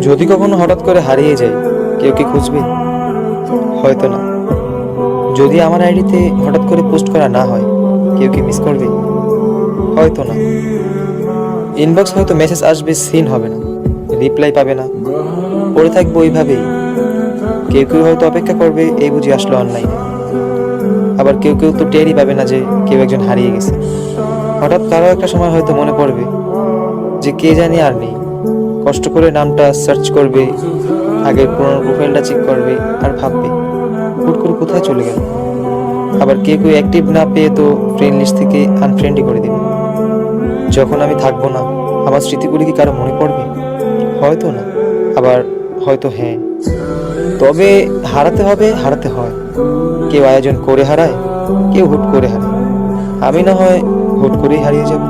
যদি কখনো হঠাৎ করে হারিয়ে যাই, কেউ কি খুঁজবে? হয়তো না। যদি আমার আইডিতে হঠাৎ করে পোস্ট করা না হয়, কেউ কি মিস করবে? হয়তো না। ইনবক্স হয়তো মেসেজ আসবে, সিন হবে না, রিপ্লাই পাবে না, পড়ে থাকবো ওইভাবেই। কেউ কেউ হয়তো অপেক্ষা করবে, এই বুঝি আসলো অনলাইনে। আবার কেউ কেউ তো টেরই পাবে না যে কেউ একজন হারিয়ে গেছে। হঠাৎ কারো একটা সময় হয়তো মনে পড়বে যে কে জানি আর নেই। কষ্ট করে নামটা সার্চ করবে, আগের পুরোনো প্রোফাইলটা চেক করবে, আর ভাববে হুট করে কোথায় চলে গেল। আবার কেউ কেউ অ্যাক্টিভ না পেয়ে তো ফ্রেন্ড লিস্ট থেকে আনফ্রেন্ডই করে দেবে। যখন আমি থাকবো না, আমার স্মৃতিগুলি কি কারো মনে পড়বে? হয়তো না, আবার হয়তো হ্যাঁ। তবে হারাতে হবে, হারাতে হয়। কেউ আয়োজন করে হারায়, কেউ হুট করে হারায়। আমি না হয় হুট করেই হারিয়ে যাব।